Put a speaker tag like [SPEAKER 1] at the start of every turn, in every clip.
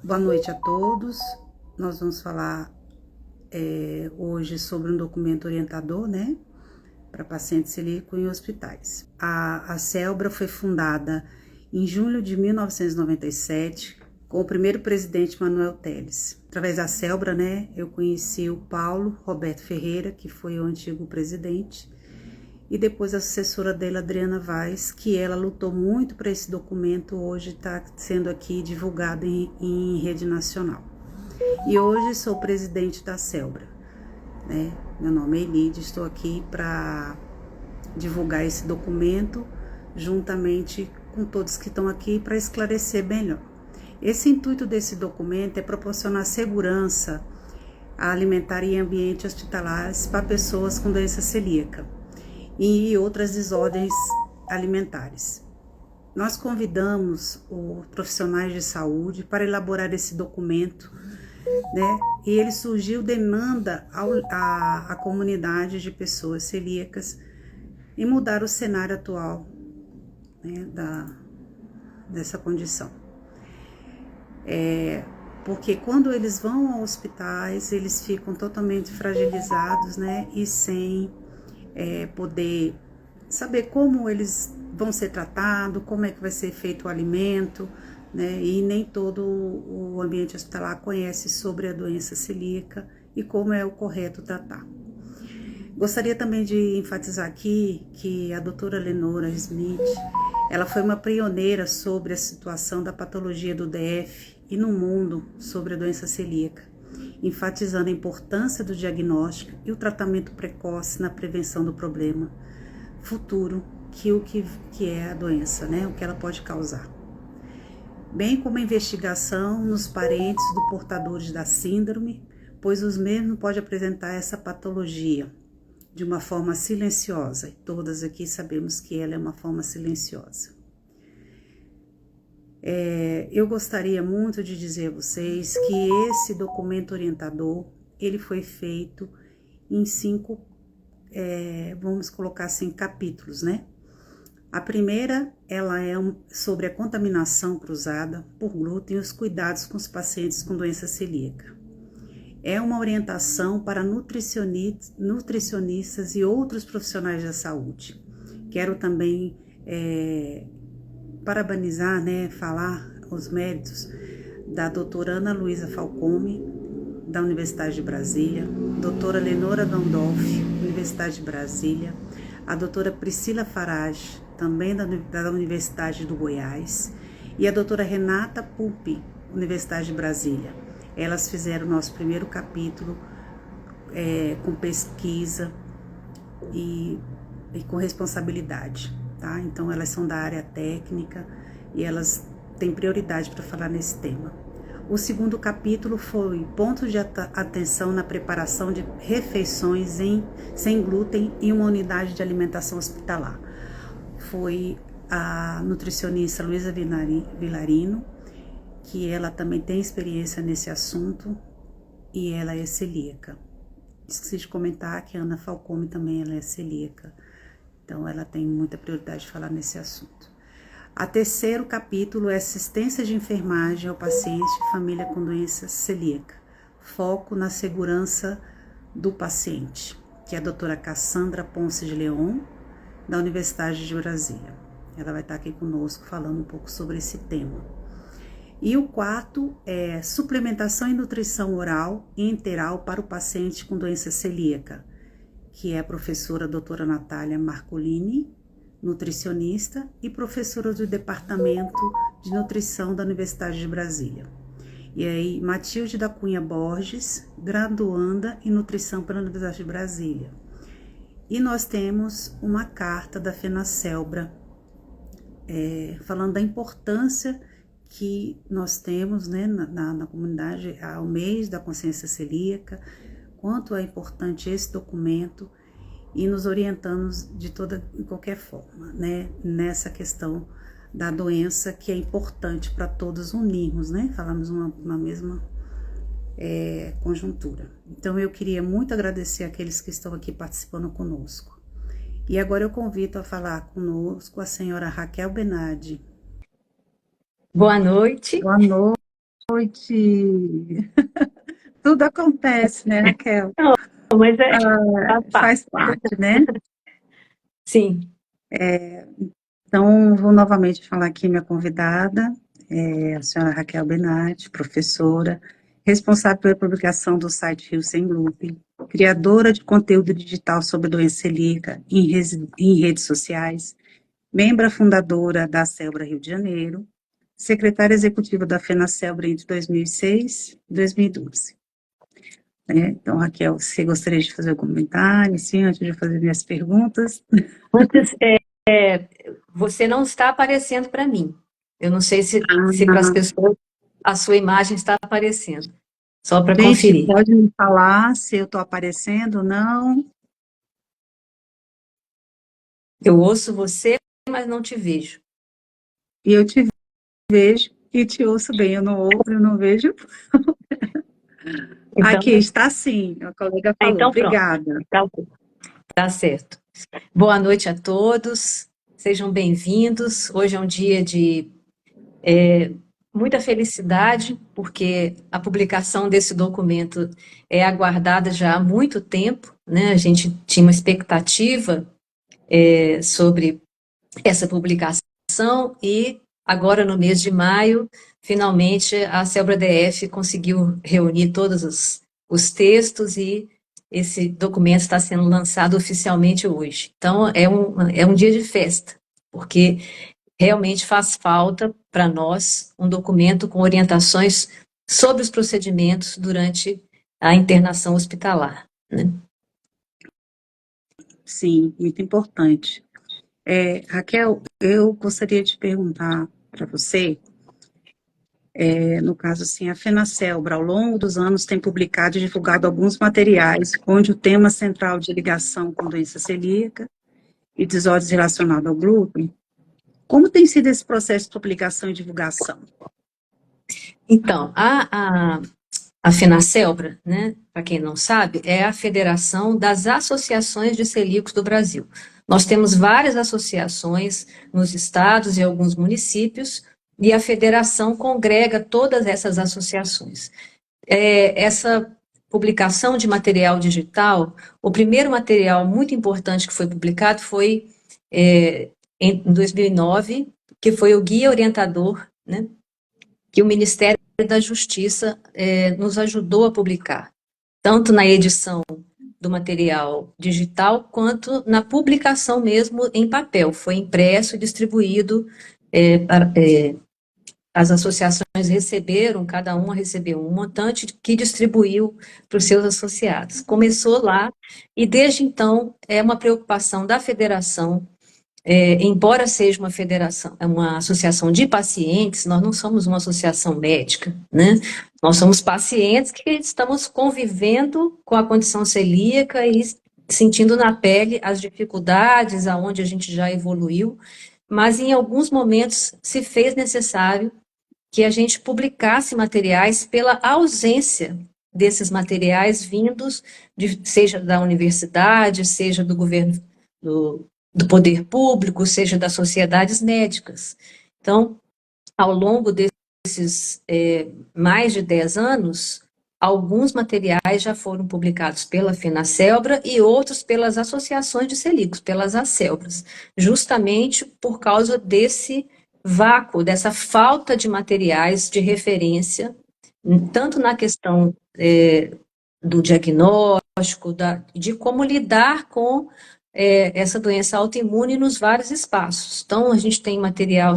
[SPEAKER 1] Boa noite a todos. Nós vamos falar hoje sobre um documento orientador, né, para pacientes celíacos em hospitais. A CELBRA foi fundada em julho de 1997 com o primeiro presidente Manuel Telles. Através da CELBRA, né, eu conheci o Paulo Roberto Ferreira, que foi o antigo presidente, e depois a sucessora dele, Adriana Vaz, que ela lutou muito para esse documento, hoje está sendo aqui divulgado em rede nacional. E hoje sou presidente da CELBRA, né? Meu nome é Elide, estou aqui para divulgar esse documento juntamente com todos que estão aqui para esclarecer melhor. Esse intuito desse documento é proporcionar segurança alimentar e ambiente hospitalares para pessoas com doença celíaca e outras desordens alimentares. Nós convidamos os profissionais de saúde para elaborar esse documento, né? E ele surgiu demanda à comunidade de pessoas celíacas e mudar o cenário atual, né, dessa condição. Porque quando eles vão aos hospitais, eles ficam totalmente fragilizados, né, e sem poder saber como eles vão ser tratados, como é que vai ser feito o alimento, né? E nem todo o ambiente hospitalar conhece sobre a doença celíaca e como é o correto tratar. Gostaria também de enfatizar aqui que a doutora Lenora Smith, ela foi uma pioneira sobre a situação da patologia do DF e no mundo sobre a doença celíaca, enfatizando a importância do diagnóstico e o tratamento precoce na prevenção do problema futuro, que é a doença, né? O que ela pode causar. Bem como a investigação nos parentes do portadores da síndrome, pois os mesmos podem apresentar essa patologia de uma forma silenciosa, e todas aqui sabemos que ela é uma forma silenciosa. Eu gostaria muito de dizer a vocês que esse documento orientador, ele foi feito em 5, vamos colocar assim, capítulos, né? A primeira, ela é sobre a contaminação cruzada por glúten e os cuidados com os pacientes com doença celíaca. É uma orientação para nutricionistas e outros profissionais da saúde. Quero também parabenizar, né, falar os méritos da doutora Ana Luísa Falcone, da Universidade de Brasília, doutora Lenora Dandolfi, Universidade de Brasília, a doutora Priscila Farage, também da Universidade do Goiás, e a doutora Renata Pulpi, Universidade de Brasília. Elas fizeram o nosso primeiro capítulo com pesquisa e com responsabilidade, tá? Então, elas são da área técnica e elas têm prioridade para falar nesse tema. O segundo capítulo foi pontos de atenção na preparação de refeições sem glúten em uma unidade de alimentação hospitalar. Foi a nutricionista Luísa Vilarino, que ela também tem experiência nesse assunto e ela é celíaca. Esqueci de comentar que a Ana Falcone também ela é celíaca, então ela tem muita prioridade de falar nesse assunto. A terceiro capítulo é assistência de enfermagem ao paciente e família com doença celíaca, foco na segurança do paciente, que é a doutora Cassandra Ponce de Leon, da Universidade de Brasília. Ela vai estar aqui conosco falando um pouco sobre esse tema. E o quarto é suplementação e nutrição oral e enteral para o paciente com doença celíaca, que é a professora doutora Natália Marcolini, nutricionista e professora do Departamento de Nutrição da Universidade de Brasília. E aí, Matilde da Cunha Borges, graduanda em Nutrição pela Universidade de Brasília. E nós temos uma carta da FENACELBRA, falando da importância que nós temos, né, na comunidade ao mês da consciência celíaca, quanto é importante esse documento e nos orientando de qualquer forma, né, nessa questão da doença que é importante para todos unirmos, né, falamos uma mesma conjuntura. Então eu queria muito agradecer aqueles que estão aqui participando conosco. E agora eu convido a falar conosco a senhora Raquel Benardi.
[SPEAKER 2] Boa noite.
[SPEAKER 1] Boa noite. noite. Tudo acontece, né, Raquel?
[SPEAKER 2] Não, mas faz parte.
[SPEAKER 1] Faz parte, né?
[SPEAKER 2] Sim.
[SPEAKER 1] Então, vou novamente falar aqui minha convidada, a senhora Raquel Benatti, professora, responsável pela publicação do site Rio Sem Glúten, criadora de conteúdo digital sobre doença celíaca em redes sociais, membro fundadora da Celbra Rio de Janeiro, secretária executiva da FenaCelbra entre 2006 e 2012. Então, Raquel, você gostaria de fazer algum comentário, sim, antes de fazer minhas perguntas?
[SPEAKER 2] Antes, você não está aparecendo para mim. Eu não sei se para as
[SPEAKER 1] Ah,
[SPEAKER 2] pessoas a sua imagem está aparecendo. Só para
[SPEAKER 1] gente,
[SPEAKER 2] conferir.
[SPEAKER 1] pode me falar se eu estou aparecendo ou não?
[SPEAKER 2] Eu ouço você, mas não te vejo.
[SPEAKER 1] E eu te vejo e te ouço bem. Eu não ouço, eu não vejo.
[SPEAKER 2] Então,
[SPEAKER 1] Aqui, está sim, a colega falou.
[SPEAKER 2] então pronto.
[SPEAKER 1] Obrigada.
[SPEAKER 2] Tá, tá certo. Boa noite a todos. Sejam bem-vindos. Hoje é um dia de muita felicidade, porque a publicação desse documento é aguardada já há muito tempo, né? A gente tinha uma expectativa sobre essa publicação e agora no mês de maio, finalmente a Celbra DF conseguiu reunir todos os textos e esse documento está sendo lançado oficialmente hoje. Então é um dia de festa, porque realmente faz falta para nós um documento com orientações sobre os procedimentos durante a internação hospitalar, né?
[SPEAKER 1] Sim, muito importante. Raquel, eu gostaria de perguntar para você, no caso assim, a FenaCelbra, ao longo dos anos, tem publicado e divulgado alguns materiais onde o tema central de ligação com doença celíaca e desordens relacionadas ao glúten. Como tem sido esse processo de publicação e divulgação?
[SPEAKER 2] Então, a FenaCelbra, né, para quem não sabe, é a Federação das Associações de Celíacos do Brasil. Nós temos várias associações nos estados e alguns municípios, e a federação congrega todas essas associações. Essa publicação de material digital, o primeiro material muito importante que foi publicado foi em 2009, que foi o Guia Orientador, né, que o Ministério da Justiça nos ajudou a publicar, tanto na edição do material digital, quanto na publicação mesmo em papel. Foi impresso e distribuído as associações receberam, cada uma recebeu um montante que distribuiu para os seus associados. Começou lá e desde então é uma preocupação da federação, embora seja uma federação, é uma associação de pacientes, nós não somos uma associação médica, né? Nós somos pacientes que estamos convivendo com a condição celíaca e sentindo na pele as dificuldades, aonde a gente já evoluiu, mas em alguns momentos se fez necessário que a gente publicasse materiais pela ausência desses materiais vindos, seja da universidade, seja do governo, do poder público, seja das sociedades médicas. Então, ao longo desses mais de 10 anos, alguns materiais já foram publicados pela FenaCelbra e outros pelas associações de celíacos, pelas ACELBRAs, justamente por causa desse vácuo, dessa falta de materiais de referência, tanto na questão do diagnóstico, de como lidar com essa doença autoimune nos vários espaços. Então, a gente tem material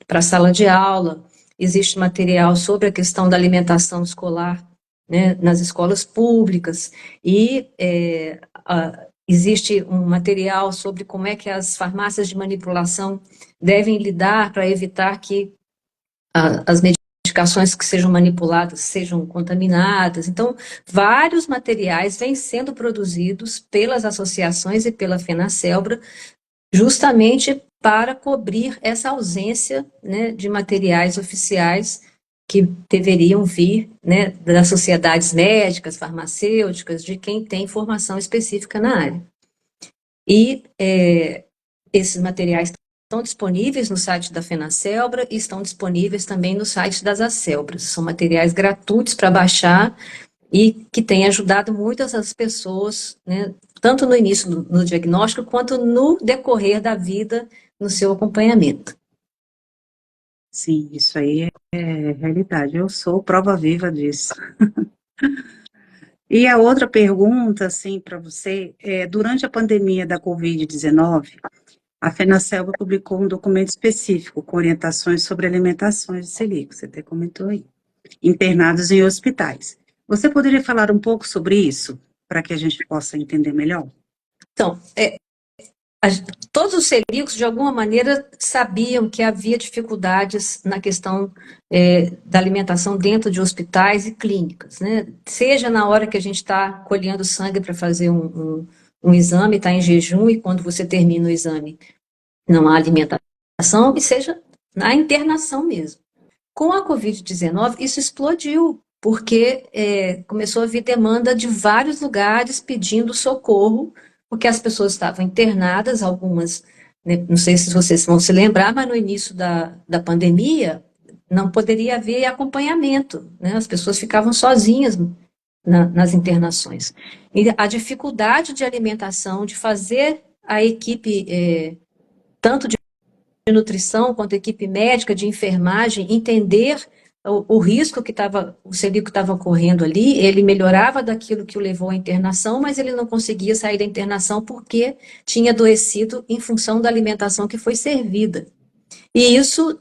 [SPEAKER 2] para sala de aula, existe material sobre a questão da alimentação escolar, né, nas escolas públicas, e existe um material sobre como é que as farmácias de manipulação devem lidar para evitar que as medicações que sejam manipuladas sejam contaminadas. Então, vários materiais vêm sendo produzidos pelas associações e pela FenaCelbra, justamente para cobrir essa ausência, né, de materiais oficiais que deveriam vir, né, das sociedades médicas, farmacêuticas, de quem tem formação específica na área. E esses materiais estão disponíveis no site da FenaCelbra e estão disponíveis também no site das Acelbras. São materiais gratuitos para baixar e que têm ajudado muitas as pessoas, né, tanto no início no diagnóstico, quanto no decorrer da vida, no seu acompanhamento.
[SPEAKER 1] Sim, isso aí é realidade. Eu sou prova viva disso. E a outra pergunta, assim, para você, durante a pandemia da Covid-19, a FenaCelva publicou um documento específico com orientações sobre alimentações de celíacos, você até comentou aí, internados em hospitais. Você poderia falar um pouco sobre isso, para que a gente possa entender melhor?
[SPEAKER 2] Então, todos os celíacos, de alguma maneira, sabiam que havia dificuldades na questão da alimentação dentro de hospitais e clínicas, né? Seja na hora que a gente está colhendo sangue para fazer um exame, está em jejum, e quando você termina o exame, não há alimentação, e seja na internação mesmo. Com a Covid-19, isso explodiu, porque começou a vir demanda de vários lugares pedindo socorro, porque as pessoas estavam internadas, algumas, né, não sei se vocês vão se lembrar, mas no início da pandemia não poderia haver acompanhamento, né? As pessoas ficavam sozinhas nas internações. E a dificuldade de alimentação, de fazer a equipe, tanto de nutrição quanto a equipe médica, de enfermagem, entender o risco que o celíaco estava correndo ali, ele melhorava daquilo que o levou à internação, mas ele não conseguia sair da internação porque tinha adoecido em função da alimentação que foi servida. E isso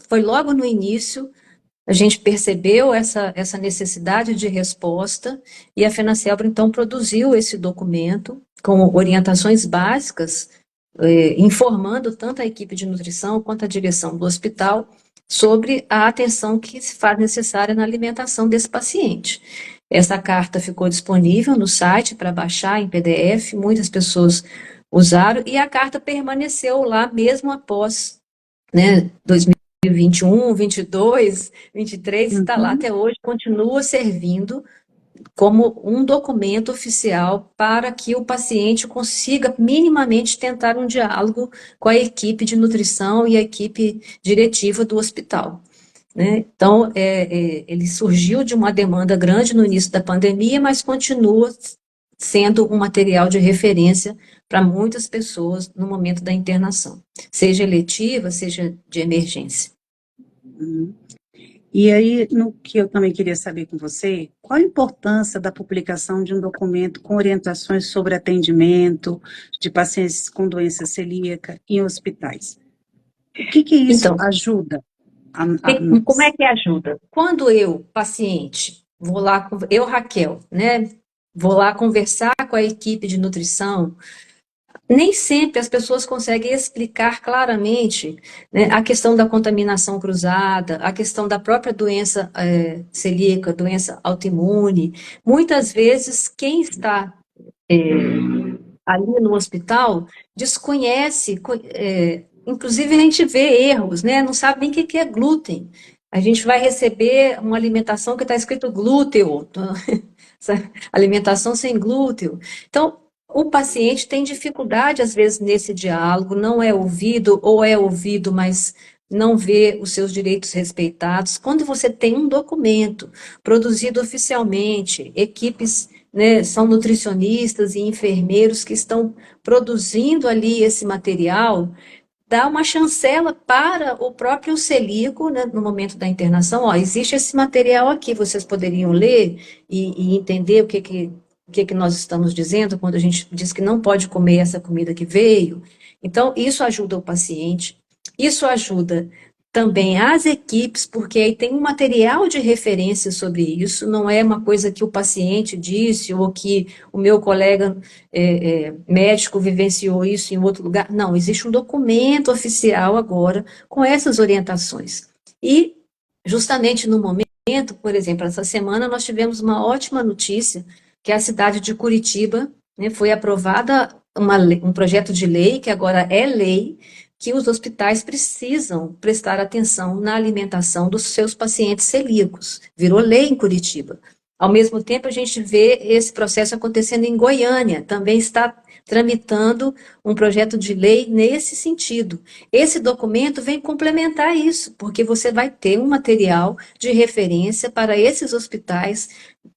[SPEAKER 2] foi logo no início, a gente percebeu essa necessidade de resposta, e a FenaCelbra, então, produziu esse documento com orientações básicas, informando tanto a equipe de nutrição quanto a direção do hospital sobre a atenção que se faz necessária na alimentação desse paciente. Essa carta ficou disponível no site para baixar em PDF, muitas pessoas usaram, e a carta permaneceu lá mesmo após, né, 2021, 22, 23, está lá até hoje, continua servindo como um documento oficial para que o paciente consiga minimamente tentar um diálogo com a equipe de nutrição e a equipe diretiva do hospital, né? Então, ele surgiu de uma demanda grande no início da pandemia, mas continua sendo um material de referência para muitas pessoas no momento da internação, seja eletiva, seja de emergência.
[SPEAKER 1] Uhum. E aí, no que eu também queria saber com você, qual a importância da publicação de um documento com orientações sobre atendimento de pacientes com doença celíaca em hospitais? O que isso
[SPEAKER 2] Então,
[SPEAKER 1] ajuda a
[SPEAKER 2] como é
[SPEAKER 1] nós?
[SPEAKER 2] que ajuda? Quando eu, paciente, vou lá, eu, Raquel, né, vou lá conversar com a equipe de nutrição, nem sempre as pessoas conseguem explicar claramente, né, a questão da contaminação cruzada, a questão da própria doença celíaca, doença autoimune. Muitas vezes, quem está ali no hospital desconhece, inclusive a gente vê erros, né? Não sabe nem o que é glúten. A gente vai receber uma alimentação que está escrito glúteo, alimentação sem glúten. Então, o paciente tem dificuldade, às vezes, nesse diálogo, não é ouvido, ou é ouvido, mas não vê os seus direitos respeitados. Quando você tem um documento produzido oficialmente, equipes, né, são nutricionistas e enfermeiros que estão produzindo ali esse material, dá uma chancela para o próprio celíaco, né, no momento da internação. Ó, existe esse material aqui, vocês poderiam ler e entender o que nós estamos dizendo quando a gente diz que não pode comer essa comida que veio. Então, isso ajuda o paciente, isso ajuda também as equipes, porque aí tem um material de referência sobre isso, não é uma coisa que o paciente disse ou que o meu colega médico vivenciou isso em outro lugar. Não, existe um documento oficial agora com essas orientações. E, justamente no momento, por exemplo, essa semana nós tivemos uma ótima notícia, que a cidade de Curitiba, né, foi aprovada um projeto de lei, que agora é lei, que os hospitais precisam prestar atenção na alimentação dos seus pacientes celíacos. Virou lei em Curitiba. Ao mesmo tempo, a gente vê esse processo acontecendo em Goiânia, também está tramitando um projeto de lei nesse sentido. Esse documento vem complementar isso, porque você vai ter um material de referência para esses hospitais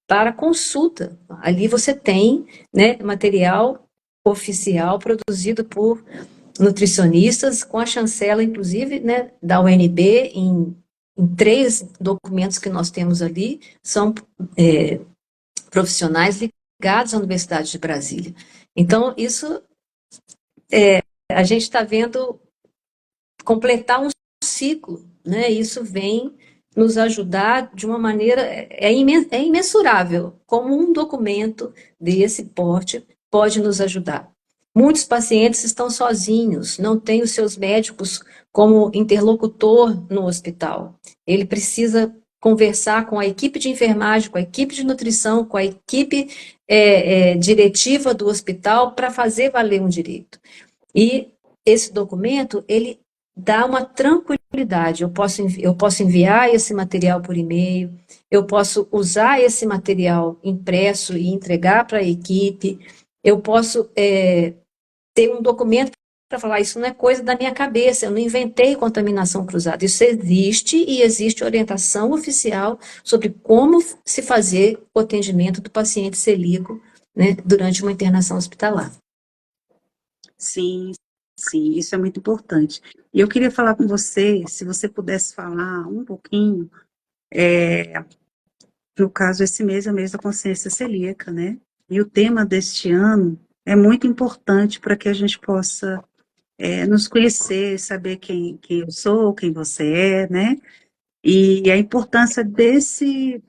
[SPEAKER 2] para consulta. Ali você tem, né, material oficial produzido por nutricionistas, com a chancela, inclusive, né, da UNB, em 3 documentos que nós temos ali, são profissionais ligados à Universidade de Brasília. Então, isso, a gente está vendo completar um ciclo, né? Isso vem nos ajudar de uma maneira, é imensurável, como um documento desse porte pode nos ajudar. Muitos pacientes estão sozinhos, não têm os seus médicos como interlocutor no hospital. Ele precisa conversar com a equipe de enfermagem, com a equipe de nutrição, com a equipe diretiva do hospital para fazer valer um direito. E esse documento, ele dá uma tranquilidade. Eu posso enviar esse material por e-mail, eu posso usar esse material impresso e entregar para a equipe, eu posso ter um documento para falar, isso não é coisa da minha cabeça, eu não inventei contaminação cruzada. Isso existe e existe orientação oficial sobre como se fazer o atendimento do paciente celíaco, né, durante uma internação hospitalar.
[SPEAKER 1] Sim, sim, isso é muito importante. E eu queria falar com você, se você pudesse falar um pouquinho, no caso, esse mês é o mês da consciência celíaca, né? E o tema deste ano é muito importante para que a gente possa nos conhecer, saber quem eu sou, quem você é, né? E a importância desse,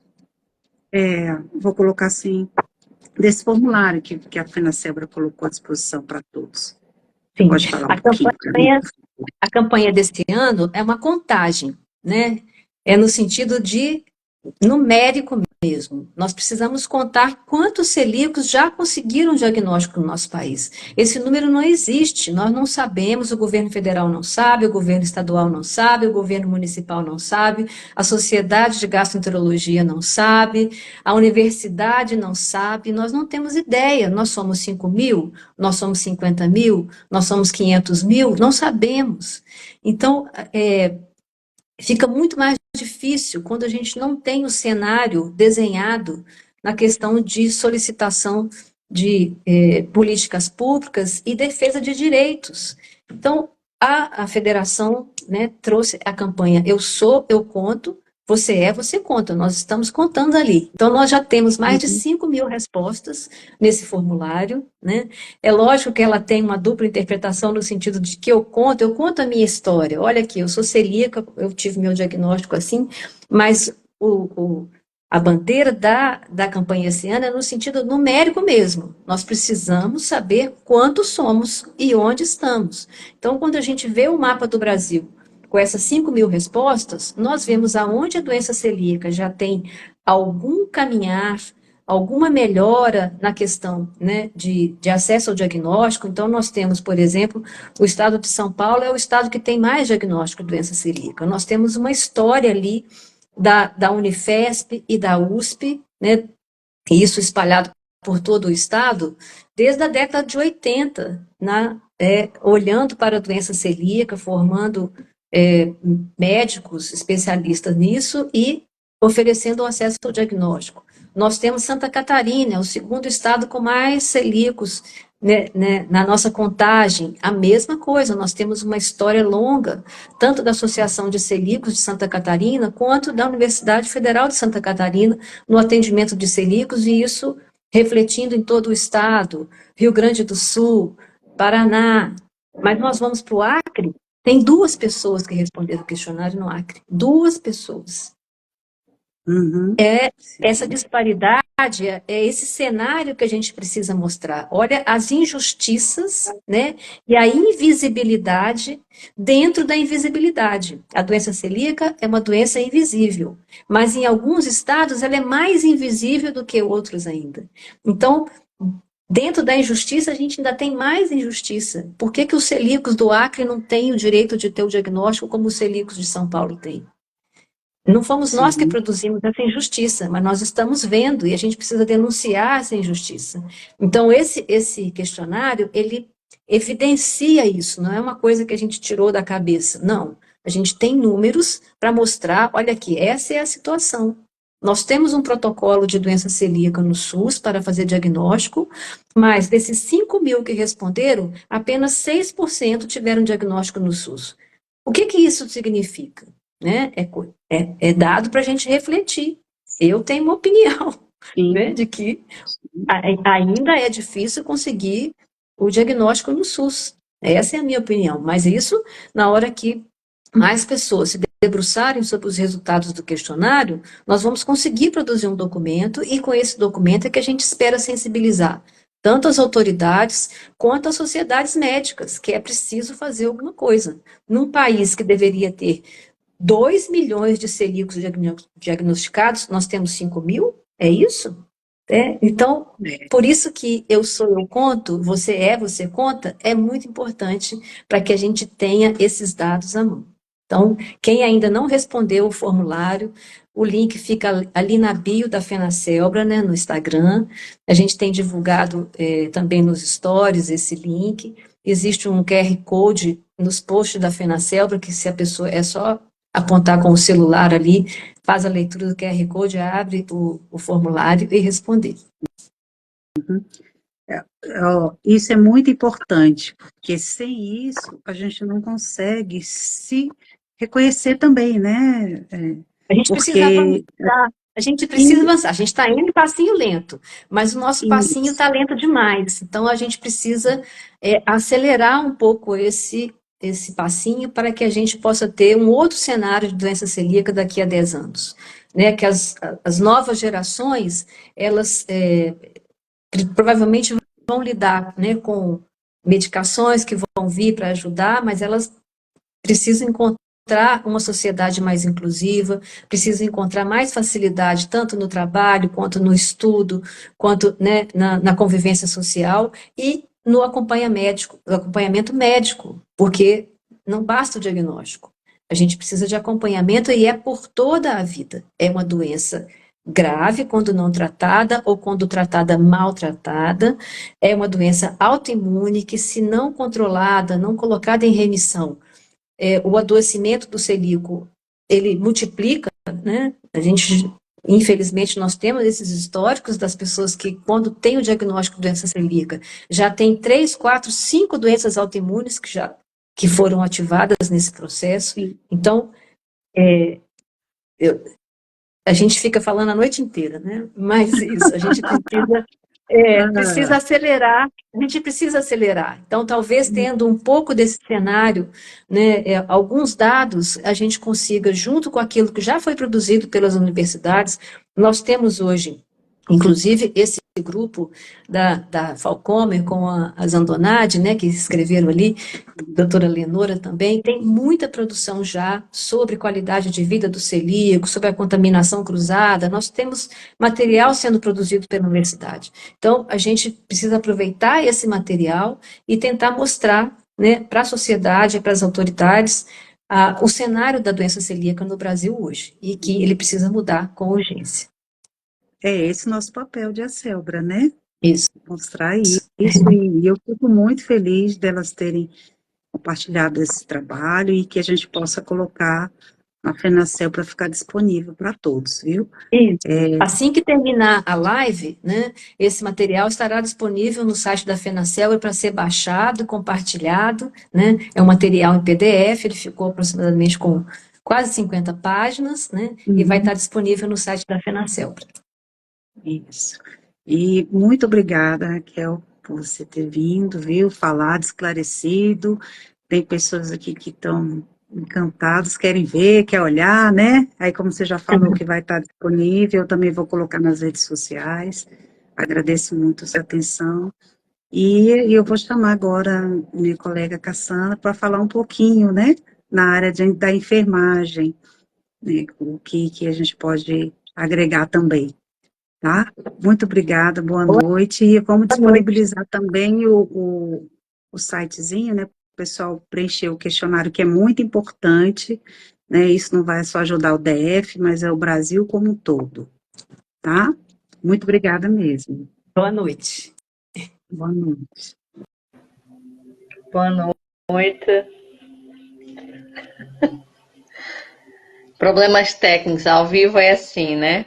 [SPEAKER 1] vou colocar assim, desse formulário que a FenaCebra colocou à disposição para todos.
[SPEAKER 2] Sim.
[SPEAKER 1] Pode falar um pouquinho para mim?
[SPEAKER 2] A campanha desse ano é uma contagem, né? É no sentido de numérico mesmo. Nós precisamos contar quantos celíacos já conseguiram diagnóstico no nosso país. Esse número não existe, nós não sabemos, o governo federal não sabe, o governo estadual não sabe, o governo municipal não sabe, a sociedade de gastroenterologia não sabe, a universidade não sabe, nós não temos ideia. Nós somos 5 mil, nós somos 50 mil, nós somos 500 mil, não sabemos. Então, fica muito mais difícil quando a gente não tem o cenário desenhado na questão de solicitação de políticas públicas e defesa de direitos. Então, a federação, né, trouxe a campanha Eu Sou, Eu Conto, Você É, Você Conta. Nós estamos contando ali. Então, nós já temos mais de 5 mil respostas nesse formulário, né? É lógico que ela tem uma dupla interpretação no sentido de que eu conto a minha história. Olha aqui, eu sou celíaca, eu tive meu diagnóstico assim, mas a bandeira da campanha esse ano é no sentido numérico mesmo. Nós precisamos saber quantos somos e onde estamos. Então, quando a gente vê o mapa do Brasil com essas 5 mil respostas, nós vemos aonde a doença celíaca já tem algum caminhar, alguma melhora na questão, né, de acesso ao diagnóstico. Então, nós temos, por exemplo, o estado de São Paulo é o estado que tem mais diagnóstico de doença celíaca. Nós temos uma história ali da Unifesp e da USP, né, e isso espalhado por todo o estado, desde a década de 80, olhando para a doença celíaca, formando médicos especialistas nisso e oferecendo acesso ao diagnóstico. Nós temos Santa Catarina, o segundo estado com mais celíacos, né, na nossa contagem. A mesma coisa, nós temos uma história longa, tanto da Associação de Celíacos de Santa Catarina, quanto da Universidade Federal de Santa Catarina, no atendimento de celíacos, e isso refletindo em todo o estado, Rio Grande do Sul, Paraná. Mas nós vamos para o Acre, tem 2 pessoas que responderam o questionário no Acre. 2 pessoas.
[SPEAKER 1] Uhum.
[SPEAKER 2] Essa disparidade, é esse cenário que a gente precisa mostrar. Olha as injustiças, né, e a invisibilidade dentro da invisibilidade. A doença celíaca é uma doença invisível, mas em alguns estados ela é mais invisível do que outros ainda. Então, dentro da injustiça, a gente ainda tem mais injustiça. Por que os celíacos do Acre não têm o direito de ter o diagnóstico como os celíacos de São Paulo têm? Não fomos nós que
[SPEAKER 1] sim,
[SPEAKER 2] produzimos essa injustiça, mas nós estamos vendo e a gente precisa denunciar essa injustiça. Então, esse questionário, ele evidencia isso, não é uma coisa que a gente tirou da cabeça, não. A gente tem números para mostrar, olha aqui, essa é a situação. Nós temos um protocolo de doença celíaca no SUS para fazer diagnóstico, mas desses 5 mil que responderam, apenas 6% tiveram diagnóstico no SUS. O que que isso significa? Né? É dado para a gente refletir. Eu tenho uma opinião, né,
[SPEAKER 1] sim,
[SPEAKER 2] de que ainda é difícil conseguir o diagnóstico no SUS. Essa é a minha opinião. Mas isso, na hora que mais pessoas se debruçarem sobre os resultados do questionário, nós vamos conseguir produzir um documento, e com esse documento é que a gente espera sensibilizar tanto as autoridades quanto as sociedades médicas, que é preciso fazer alguma coisa. Num país que deveria ter 2 milhões de celíacos diagnosticados, nós temos 5 mil? É isso? Então,
[SPEAKER 1] é.
[SPEAKER 2] por isso que eu sou, eu conto, você conta, é muito importante para que a gente tenha esses dados à mão. Então, quem ainda não respondeu o formulário, o link fica ali na bio da FenaCelbra, né, no Instagram. A gente tem divulgado também nos stories esse link. Existe um QR Code nos posts da FenaCelbra, que se a pessoa é só apontar com o celular ali, faz a leitura do QR Code, abre o formulário e responder.
[SPEAKER 1] Isso é muito importante, porque sem isso a gente não consegue se reconhecer também, né?
[SPEAKER 2] A gente precisa
[SPEAKER 1] Porque
[SPEAKER 2] avançar, a gente precisa
[SPEAKER 1] e-
[SPEAKER 2] avançar. A gente está indo passinho lento, mas o nosso passinho
[SPEAKER 1] isso,
[SPEAKER 2] está lento demais. Então, a gente precisa acelerar um pouco esse passinho para que a gente possa ter um outro cenário de doença celíaca daqui a 10 anos. Né? Que as novas gerações, elas provavelmente vão lidar, né, com medicações que vão vir para ajudar, mas elas precisam encontrar uma sociedade mais inclusiva, precisam encontrar mais facilidade, tanto no trabalho, quanto no estudo, quanto, né, na convivência social e no acompanhamento médico, porque não basta o diagnóstico. A gente precisa de acompanhamento e é por toda a vida. É uma doença grave quando não tratada ou quando tratada maltratada. É uma doença autoimune que, se não controlada, não colocada em remissão, o adoecimento do celíaco, ele multiplica, né? A gente, infelizmente, nós temos esses históricos das pessoas que, quando tem o diagnóstico de doença celíaca, já tem 3, 4, 5 doenças autoimunes que foram ativadas nesse processo.
[SPEAKER 1] sim,
[SPEAKER 2] Então, a gente fica falando a noite inteira, né? Mas isso, a gente precisa
[SPEAKER 1] ah,
[SPEAKER 2] acelerar, a gente precisa acelerar. Então, talvez tendo um pouco desse cenário, né, alguns dados, a gente consiga, junto com aquilo que já foi produzido pelas universidades, nós temos hoje, inclusive, esse grupo da Falcomer com a Zandonade, né, que escreveram ali, doutora Lenora também, tem muita produção já sobre qualidade de vida do celíaco, sobre a contaminação cruzada, nós temos material sendo produzido pela universidade. Então, a gente precisa aproveitar esse material e tentar mostrar, né, para a sociedade, para as autoridades, o cenário da doença celíaca no Brasil hoje, e que ele precisa mudar com urgência.
[SPEAKER 1] é esse o nosso papel de Acelbra, né?
[SPEAKER 2] Isso.
[SPEAKER 1] Mostrar isso, e eu fico muito feliz delas terem compartilhado esse trabalho e que a gente possa colocar a FenaCel para ficar disponível para todos, viu?
[SPEAKER 2] Isso. Assim que terminar a live, né, esse material estará disponível no site da FenaCel para ser baixado, compartilhado, né? É um material em PDF, ele ficou aproximadamente com quase 50 páginas, né? E vai estar disponível no site da FenaCel.
[SPEAKER 1] Isso. E muito obrigada, Raquel, por você ter vindo, viu, falado, esclarecido. Tem pessoas aqui que estão encantadas, querem ver, quer olhar, né? Aí, como você já falou que vai estar disponível, eu também vou colocar nas redes sociais. Agradeço muito a sua atenção. E eu vou chamar agora minha colega Cassandra para falar um pouquinho, né, na área da enfermagem, né, o que a gente pode agregar também. Tá? Muito obrigada, boa
[SPEAKER 2] Boa
[SPEAKER 1] noite. E vamos
[SPEAKER 2] noite.
[SPEAKER 1] disponibilizar também o sitezinho, né? Para o pessoal preencher o questionário, que é muito importante. né? Isso não vai só ajudar o DF, mas é o Brasil como um todo, tá? Muito obrigada mesmo.
[SPEAKER 2] Boa noite.
[SPEAKER 1] Boa noite.
[SPEAKER 3] Boa noite. Problemas técnicos, ao vivo é assim, né?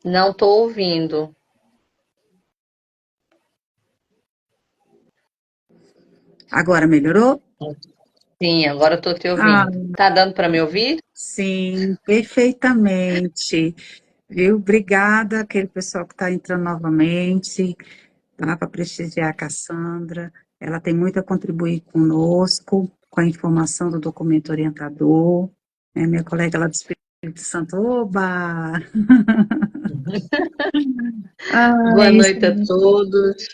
[SPEAKER 3] Não estou ouvindo.
[SPEAKER 1] Agora melhorou?
[SPEAKER 3] Sim, agora estou te
[SPEAKER 1] Ah,
[SPEAKER 3] ouvindo. Tá dando para me ouvir?
[SPEAKER 1] sim, perfeitamente. Viu? Obrigada, aquele pessoal que está entrando novamente, tá? Para prestigiar a Cassandra. Ela tem muito a contribuir conosco, com a informação do documento orientador. É, minha colega lá do Espírito Santo, oba! Ah,
[SPEAKER 3] Boa
[SPEAKER 1] isso.
[SPEAKER 3] noite a todos.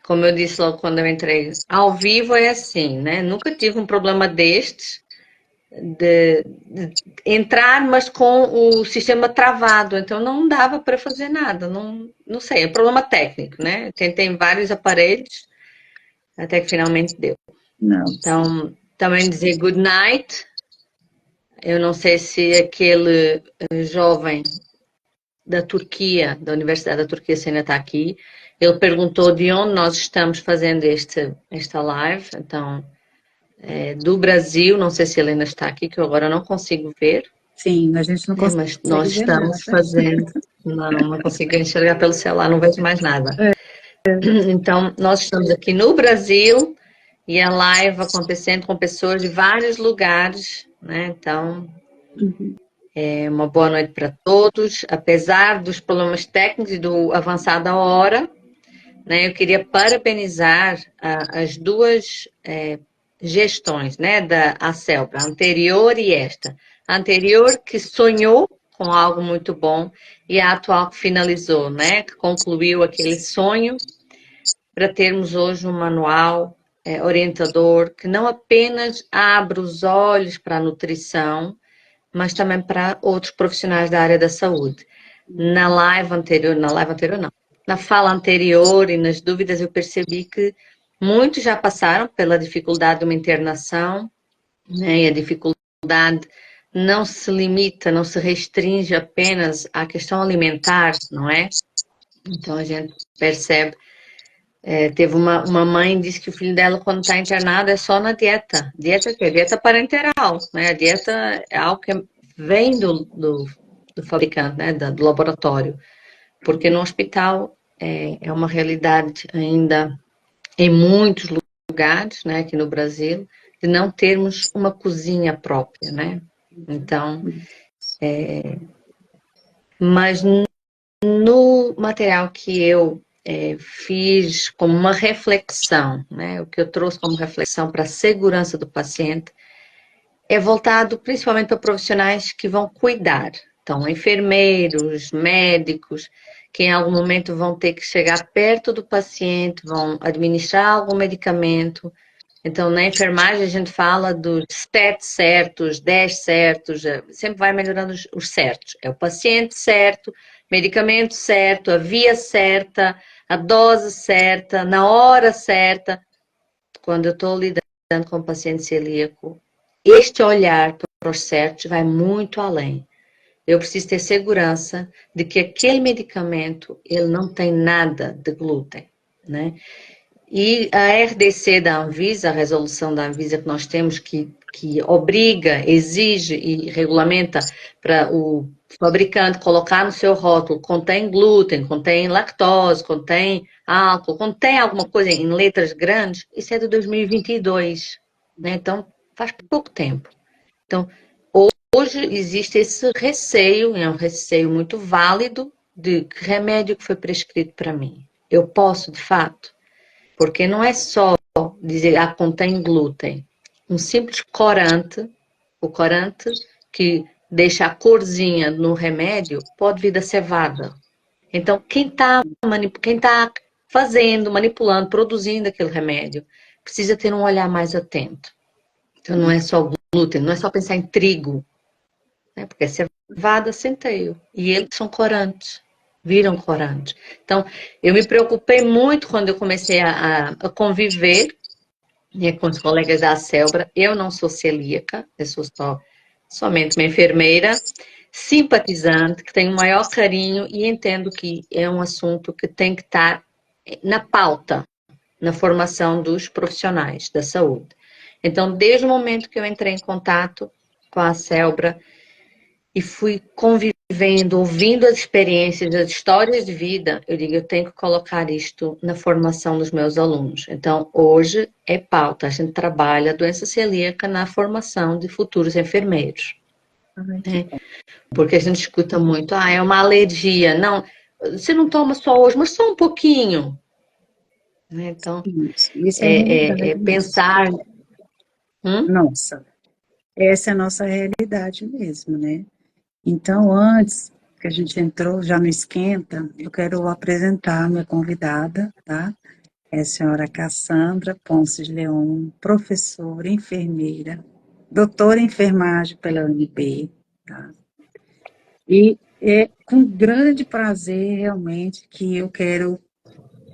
[SPEAKER 3] Como eu disse logo quando eu entrei, ao vivo é assim, né? Nunca tive um problema destes de entrar, mas com o sistema travado, então não dava para fazer nada. Não sei, é problema técnico, né? Tentei em vários aparelhos até que finalmente deu.
[SPEAKER 1] Não,
[SPEAKER 3] Então, também dizer good night. Eu não sei se aquele jovem da Turquia, da Universidade da Turquia, se ainda está aqui. Ele perguntou de onde nós estamos fazendo esta live. Então, do Brasil, não sei se ele ainda está aqui, que eu agora não consigo ver,
[SPEAKER 1] sim, a gente não
[SPEAKER 3] né,
[SPEAKER 1] consegue
[SPEAKER 3] mas nós
[SPEAKER 1] ver nada.
[SPEAKER 3] estamos fazendo. Não consigo enxergar pelo celular, não vejo mais nada. Então, nós estamos aqui no Brasil e a live acontecendo com pessoas de vários lugares, né? Então,
[SPEAKER 1] Uhum.
[SPEAKER 3] uma boa noite para todos. Apesar dos problemas técnicos e do avançar da hora, né, eu queria parabenizar as duas gestões, né, da ACELP, a anterior e esta. A anterior que sonhou com algo muito bom e a atual que finalizou, né, que concluiu aquele sonho para termos hoje um manual orientador que não apenas abre os olhos para a nutrição, mas também para outros profissionais da área da saúde. Na live anterior não, na fala anterior e nas dúvidas eu percebi que muitos já passaram pela dificuldade de uma internação, né? E a dificuldade não se limita, não se restringe apenas à questão alimentar, não é? Então a gente percebe. Teve uma mãe que disse que o filho dela, quando está internado, é só na dieta. Dieta que é dieta parenteral, né? A dieta é algo que vem do fabricante, né? Do laboratório. Porque no hospital é uma realidade ainda em muitos lugares, né? Aqui no Brasil, de não termos uma cozinha própria, né? Então, mas no material que eu fiz como uma reflexão, né? O que eu trouxe como reflexão para a segurança do paciente é voltado principalmente para profissionais que vão cuidar. Então, enfermeiros, médicos, que em algum momento vão ter que chegar perto do paciente, vão administrar algum medicamento. Então, na enfermagem a gente fala dos 7 certos, 10 certos, sempre vai melhorando os certos. É o paciente certo, medicamento certo, a via certa, a dose certa, na hora certa. Quando eu estou lidando com o paciente celíaco, este olhar para os certos vai muito além. Eu preciso ter segurança de que aquele medicamento ele não tem nada de glúten, né? E a RDC da Anvisa, a resolução da Anvisa que nós temos, que obriga, exige e regulamenta para o fabricante colocar no seu rótulo, contém glúten, contém lactose, contém álcool, contém alguma coisa em letras grandes, isso é de 2022, né? Então, faz pouco tempo. Então, hoje existe esse receio, é um receio muito válido, de que remédio que foi prescrito para mim. Eu posso, de fato? Porque não é só dizer, contém glúten. Um simples corante, o corante que deixa a corzinha no remédio, pode vir da cevada. Então, quem tá fazendo, manipulando, produzindo aquele remédio, precisa ter um olhar mais atento. Então, não é só glúten, não é só pensar em trigo, né? Porque é cevada, centeio. E eles são corantes. viram corantes. Então, eu me preocupei muito quando eu comecei a conviver, né, com os colegas da Celbra. Eu não sou celíaca, eu sou somente uma enfermeira, simpatizante, que tem o maior carinho e entendo que é um assunto que tem que estar na pauta, na formação dos profissionais da saúde. Então, desde o momento que eu entrei em contato com a Celbra e fui convivendo, ouvindo as experiências, as histórias de vida, eu digo, eu tenho que colocar isto na formação dos meus alunos. Então, hoje é pauta, a gente trabalha a doença celíaca na formação de futuros enfermeiros.
[SPEAKER 1] Ai, que
[SPEAKER 3] Né?
[SPEAKER 1] bom.
[SPEAKER 3] Porque a gente escuta muito, é uma alergia. Não, você não toma só hoje, mas só um pouquinho. Né? Então,
[SPEAKER 1] Isso é realidade mesmo.
[SPEAKER 3] pensar...
[SPEAKER 1] Nossa, essa é a nossa realidade mesmo, né? Então, antes que a gente entrou já no esquenta, eu quero apresentar a minha convidada, tá? É a senhora Cassandra Ponce de Leon, professora, enfermeira, doutora em enfermagem pela UNB, tá? E é com grande prazer, realmente, que eu quero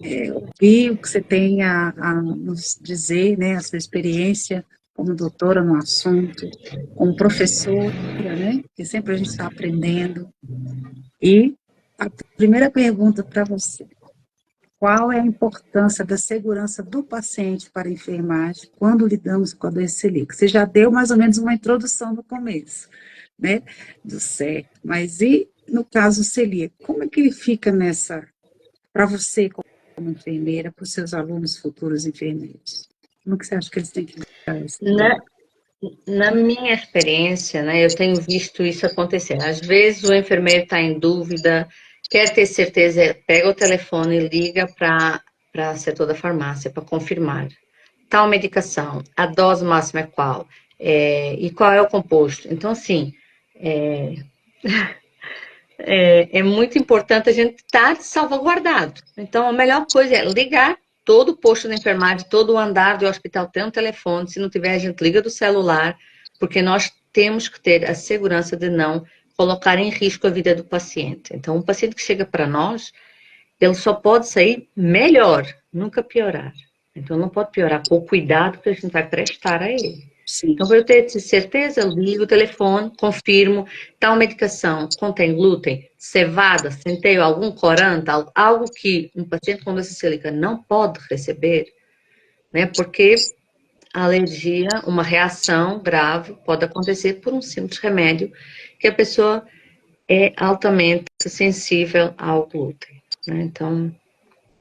[SPEAKER 1] ouvir o que você tem a nos dizer, né, a sua experiência como doutora no assunto, como professora, né, que sempre a gente está aprendendo. E a primeira pergunta para você: qual é a importância da segurança do paciente para a enfermagem quando lidamos com a doença celíaca? Você já deu mais ou menos uma introdução no começo, né, do certo, mas e no caso celíaco, como é que ele fica nessa, para você como enfermeira, para os seus alunos futuros enfermeiros? Como que você acha que eles têm que lidar essa
[SPEAKER 3] Na,
[SPEAKER 1] ideia?
[SPEAKER 3] na minha experiência, né, eu tenho visto isso acontecer. Às vezes o enfermeiro está em dúvida, quer ter certeza, pega o telefone e liga para o setor da farmácia para confirmar. Tal medicação, a dose máxima é qual? E qual é o composto? Então, assim, é, é muito importante a gente estar salvaguardado. Então, a melhor coisa é ligar. Todo o posto de enfermagem, todo o andar do hospital tem um telefone. Se não tiver, a gente liga do celular, porque nós temos que ter a segurança de não colocar em risco a vida do paciente. Então, um paciente que chega para nós, ele só pode sair melhor, nunca piorar. Então, não pode piorar com o cuidado que a gente vai prestar a ele.
[SPEAKER 1] Sim.
[SPEAKER 3] Então, para eu ter certeza, ligo o telefone, confirmo, tal medicação contém glúten, cevada, centeio, algum corante, algo que um paciente com doença celíaca não pode receber, né? Porque a alergia, uma reação grave, pode acontecer por um simples remédio que a pessoa é altamente sensível ao glúten, né? Então,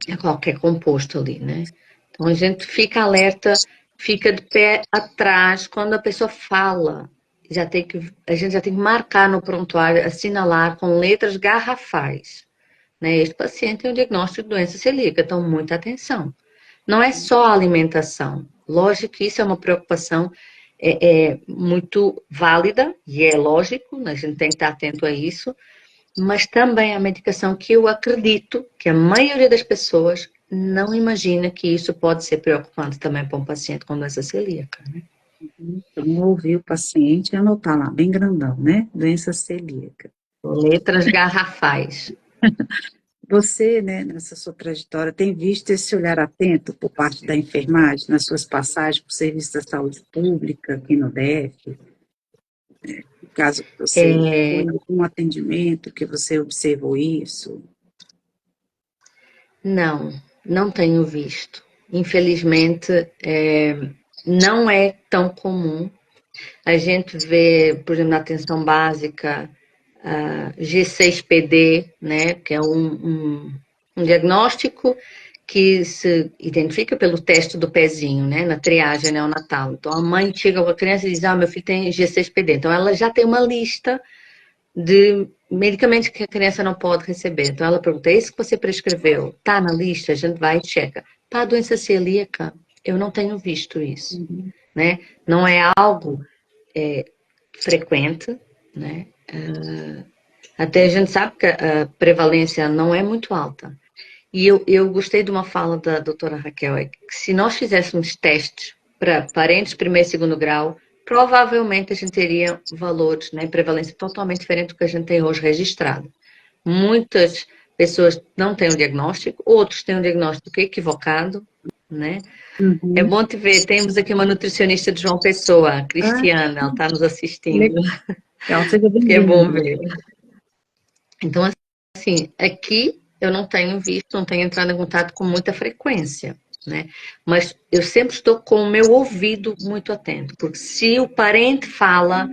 [SPEAKER 3] é qualquer composto ali, né? Então, a gente fica alerta, fica de pé atrás quando a pessoa fala. A gente já tem que marcar no prontuário, assinalar com letras garrafais, né? Este paciente tem um diagnóstico de doença celíaca, então muita atenção. Não é só a alimentação. Lógico que isso é uma preocupação muito válida, e é lógico, né? A gente tem que estar atento a isso, mas também a medicação que eu acredito que a maioria das pessoas não imagina que isso pode ser preocupante também para um paciente com doença celíaca, né?
[SPEAKER 1] Então, ouvir o paciente e anotar lá, bem grandão, né? Doença celíaca.
[SPEAKER 3] Letras garrafais.
[SPEAKER 1] Você, né, nessa sua trajetória, tem visto esse olhar atento por parte da enfermagem nas suas passagens por serviço da saúde pública aqui no DF? No caso que você foi em algum atendimento, que você observou isso?
[SPEAKER 3] Não, não tenho visto. Infelizmente, não é tão comum. A gente vê, por exemplo, na atenção básica, G6PD, né, que é um diagnóstico que se identifica pelo teste do pezinho, né, na triagem neonatal. Então, a mãe chega com a criança e diz, meu filho tem G6PD. Então, ela já tem uma lista de medicamentos que a criança não pode receber. Então, ela pergunta, esse que você prescreveu, está na lista? A gente vai e checa. Para a doença celíaca, eu não tenho visto isso, né? Não é algo frequente, né? Até a gente sabe que a prevalência não é muito alta. E eu gostei de uma fala da doutora Raquel, é que se nós fizéssemos testes para parentes primeiro e segundo grau, provavelmente a gente teria valores, né, prevalência totalmente diferente do que a gente tem hoje registrado. Muitas pessoas não têm o diagnóstico, outros têm um diagnóstico equivocado, né? É
[SPEAKER 1] Uhum.
[SPEAKER 3] bom te ver, temos aqui uma nutricionista de João Pessoa, a
[SPEAKER 1] Ah,
[SPEAKER 3] Cristiana, ela está nos assistindo,
[SPEAKER 1] legal, seja
[SPEAKER 3] que é bom
[SPEAKER 1] bem-vinda.
[SPEAKER 3] ver. Então, assim, aqui eu não tenho visto, não tenho entrado em contato com muita frequência, né? Mas eu sempre estou com o meu ouvido muito atento, porque se o parente fala,